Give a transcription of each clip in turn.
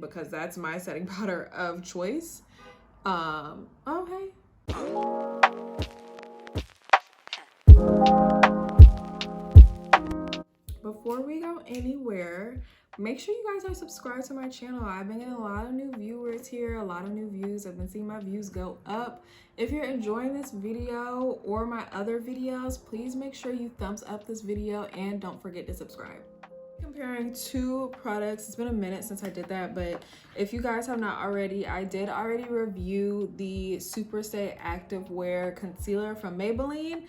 because that's my setting powder of choice. Oh, hey. Before we go anywhere, make sure you guys are subscribed to my channel. I've been getting a lot of new viewers here, a lot of new views. I've been seeing my views go up. If you're enjoying this video or my other videos, please make sure you thumbs up this video and don't forget to subscribe. Comparing two products, it's been a minute since I did that, but if you guys have not already, I did already review the Super Stay Active Wear Concealer from Maybelline.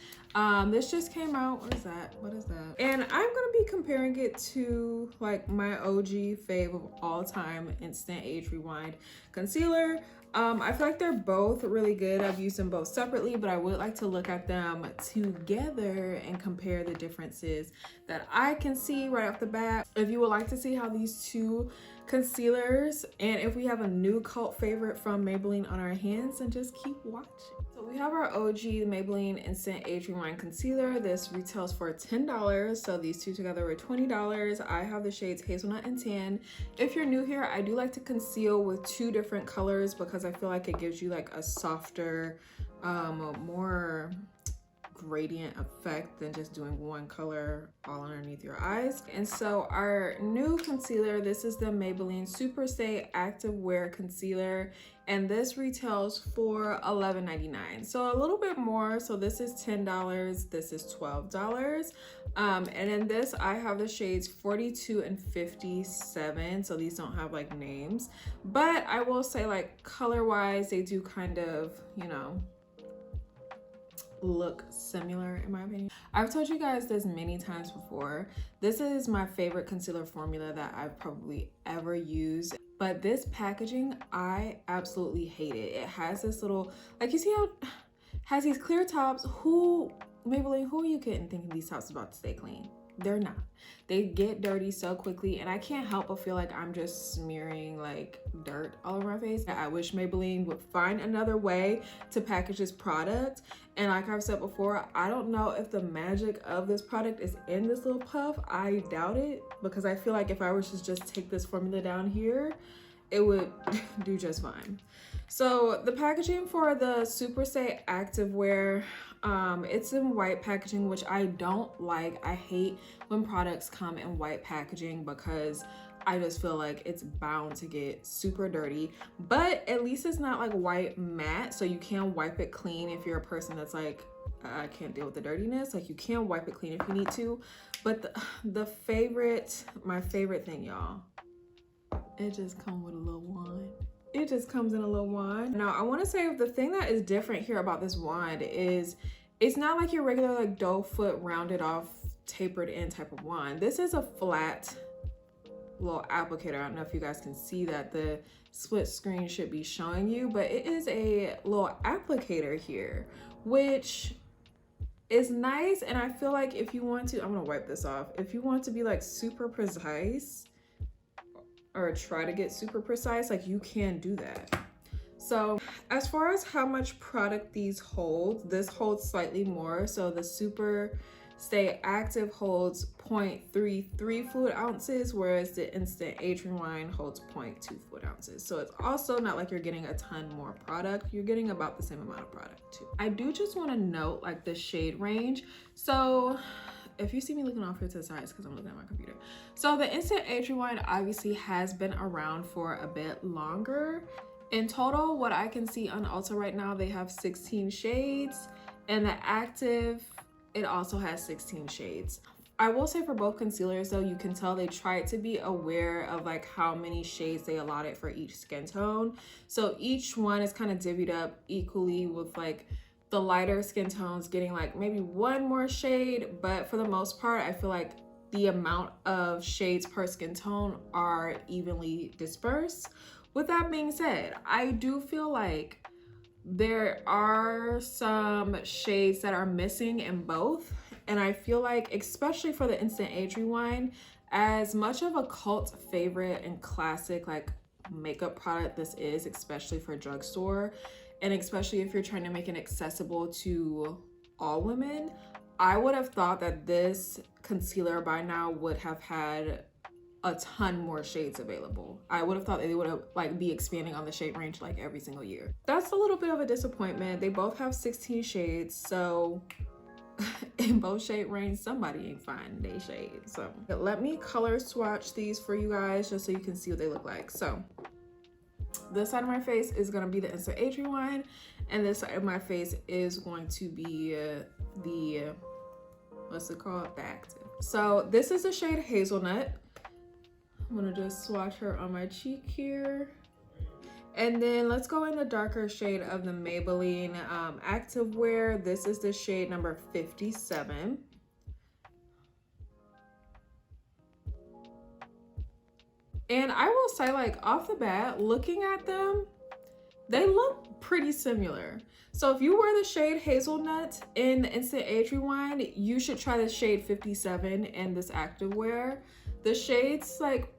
This just came out. What is that? And I'm gonna be comparing it to like my OG fave of all time, Instant Age Rewind Concealer. I feel like they're both really good. I've used them both separately, but I would like to look at them together and compare the differences that I can see right off the bat. If you would like to see how these two concealers, and if we have a new cult favorite from Maybelline on our hands, then just keep watching. So we have our OG Maybelline Instant Age Rewind Concealer. This retails for $10, so these two together were $20. I have the shades Hazelnut and Tan. If you're new here, I do like to conceal with two different colors because I feel like it gives you like a softer, more gradient effect than just doing one color all underneath your eyes. And so our new concealer, this is the Maybelline Super Stay Active Wear Concealer, and this retails for $11.99, so a little bit more. So this is $10, this is $12. And in this I have the shades 42 and 57, so these don't have like names, but I will say like color wise they do kind of, you know, look similar in my opinion. I've told you guys this many times before. This is my favorite concealer formula that I've probably ever used, but this packaging, I absolutely hate it. It has this little, like, you see how it has these clear tops. Maybelline, who are you kidding thinking these tops are about to stay clean? They're not. They get dirty so quickly, and I can't help but feel like I'm just smearing like dirt all over my face. I wish Maybelline would find another way to package this product. And like I've said before, I don't know if the magic of this product is in this little puff. I doubt it, because I feel like if I was to just take this formula down here, it would do just fine. So the packaging for the Super Stay Active Wear, it's in white packaging, which I don't like. I hate when products come in white packaging because I just feel like it's bound to get super dirty. But at least it's not like white matte, so you can wipe it clean if you're a person that's like, I can't deal with the dirtiness. Like, you can wipe it clean if you need to. But my favorite thing, y'all, it just comes with a little wand. It just comes in a little wand. Now, I want to say the thing that is different here about this wand is it's not like your regular like doe foot rounded off, tapered in type of wand. This is a flat little applicator. I don't know if you guys can see that. The split screen should be showing you, but it is a little applicator here, which is nice. And I feel like if you want to, I'm gonna wipe this off. If you want to be like super precise, or try to get super precise, like, you can do that. So as far as how much product these hold, this holds slightly more. So the Super Stay Active holds 0.33 fluid ounces, whereas the Instant Age Rewind holds 0.2 fluid ounces. So it's also not like you're getting a ton more product. You're getting about the same amount of product too. I do just want to note like the shade range. So if you see me looking off here to the sides, because I'm looking at my computer. So the Instant Age Rewind obviously has been around for a bit longer. In total, what I can see on Ulta right now, they have 16 shades, and the Active, it also has 16 shades. I will say for both concealers though, you can tell they tried to be aware of like how many shades they allotted for each skin tone. So each one is kind of divvied up equally, with like the lighter skin tones getting like maybe one more shade, but for the most part, I feel like the amount of shades per skin tone are evenly dispersed. With that being said, I do feel like there are some shades that are missing in both. And I feel like, especially for the Instant Age Rewind, as much of a cult favorite and classic like makeup product this is, especially for drugstore, and especially if you're trying to make it accessible to all women, I would have thought that this concealer by now would have had a ton more shades available. I would have thought they would have like be expanding on the shade range like every single year. That's a little bit of a disappointment. They both have 16 shades, so in both shade range, somebody ain't finding they shade. So let me color swatch these for you guys just so you can see what they look like. So this side of my face is gonna be the Instant Age Rewind, and this side of my face is going to be the what's it called? The Active. So this is the shade Hazelnut. I'm gonna just swatch her on my cheek here. And then let's go in the darker shade of the Maybelline Activewear. This is the shade number 57. And I will say, like, off the bat, looking at them, they look pretty similar. So if you wear the shade Hazelnut in the Instant Age Rewind, you should try the shade 57 in this Activewear. The shades, like,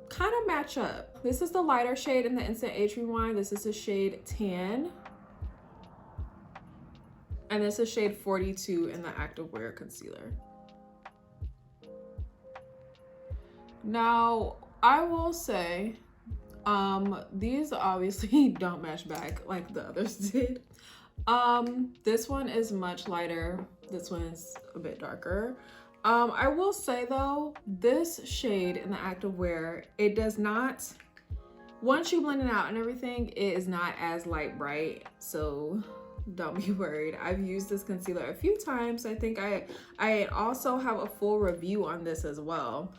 kind of match up. This is the lighter shade in the Instant Age Rewind. This is the shade Tan. And this is shade 42 in the Activewear Concealer. Now, I will say, these obviously don't match back like the others did. This one is much lighter. This one is a bit darker. I will say though, this shade in the Activewear, it does not, once you blend it out and everything, it is not as light bright, so don't be worried. I've used this concealer a few times. I think I also have a full review on this as well,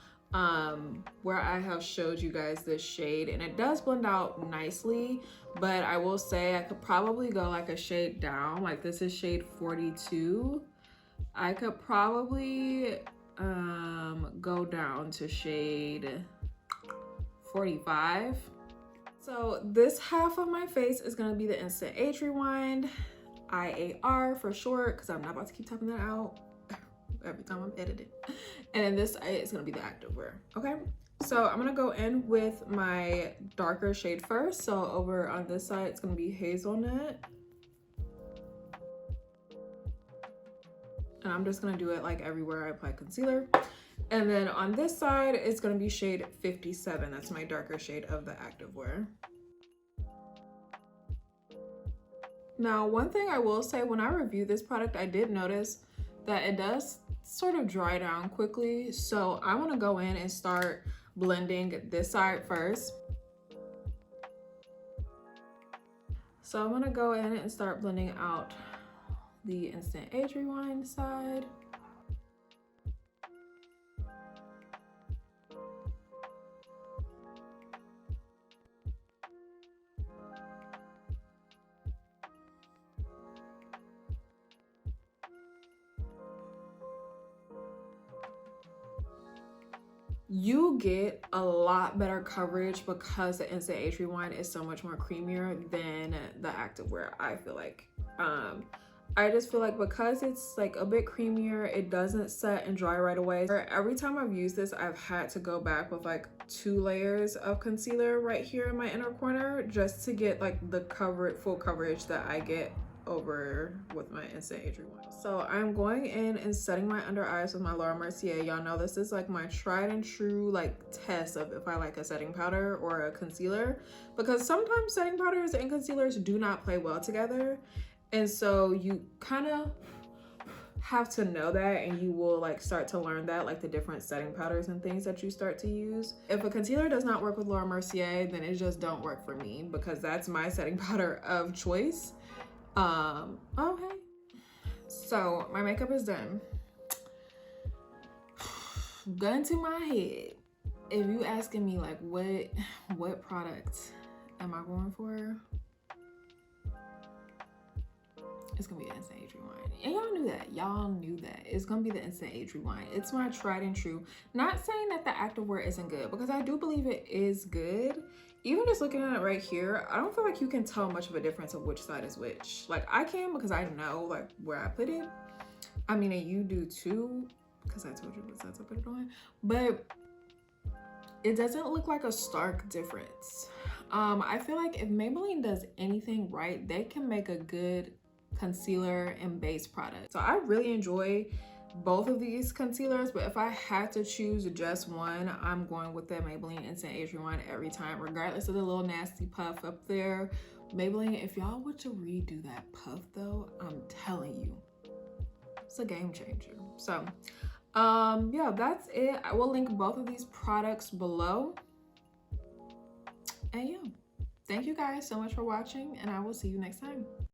where I have showed you guys this shade, and it does blend out nicely, but I will say I could probably go like a shade down. Like this is shade 42. I could probably go down to shade 45. So this half of my face is gonna be the Instant Age Rewind, IAR for short, because I'm not about to keep typing that out every time I'm editing. And then this is gonna be the Activewear, okay? So I'm gonna go in with my darker shade first. So over on this side, it's gonna be Hazelnut. And I'm just gonna do it like everywhere I apply concealer. And then on this side, it's gonna be shade 57. That's my darker shade of the Activewear. Now, one thing I will say, when I reviewed this product, I did notice that it does sort of dry down quickly. So I wanna go in and start blending this side first. So I'm gonna go in and start blending out the Instant Age Rewind side. You get a lot better coverage because the Instant Age Rewind is so much more creamier than the Activewear, I feel like. I just feel like because it's like a bit creamier, it doesn't set and dry right away. Every time I've used this, I've had to go back with like 2 layers of concealer right here in my inner corner just to get like the full coverage that I get over with my Instant Age Rewind. So I'm going in and setting my under eyes with my Laura Mercier. Y'all know this is like my tried and true like test of if I like a setting powder or a concealer, because sometimes setting powders and concealers do not play well together. And so you kind of have to know that, and you will like start to learn that, like the different setting powders and things that you start to use. If a concealer does not work with Laura Mercier, then it just don't work for me, because that's my setting powder of choice. Okay. So my makeup is done. Gun to my head. If you asking me like what product am I going for? It's gonna be the Instant Age Rewind. And y'all knew that. Y'all knew that. It's gonna be the Instant Age Rewind. It's my tried and true. Not saying that the Activewear isn't good, because I do believe it is good. Even just looking at it right here, I don't feel like you can tell much of a difference of which side is which. Like I can, because I know like where I put it. I mean, and you do too, because I told you what sides I put it on. But it doesn't look like a stark difference. I feel like if Maybelline does anything right, they can make a good concealer and base product. So I really enjoy both of these concealers, but if I had to choose just one, I'm going with the Maybelline Instant Age Rewind every time, regardless of the little nasty puff up there. Maybelline, if y'all were to redo that puff though, I'm telling you, it's a game changer. So yeah, that's it. I will link both of these products below. And yeah, thank you guys so much for watching, and I will see you next time.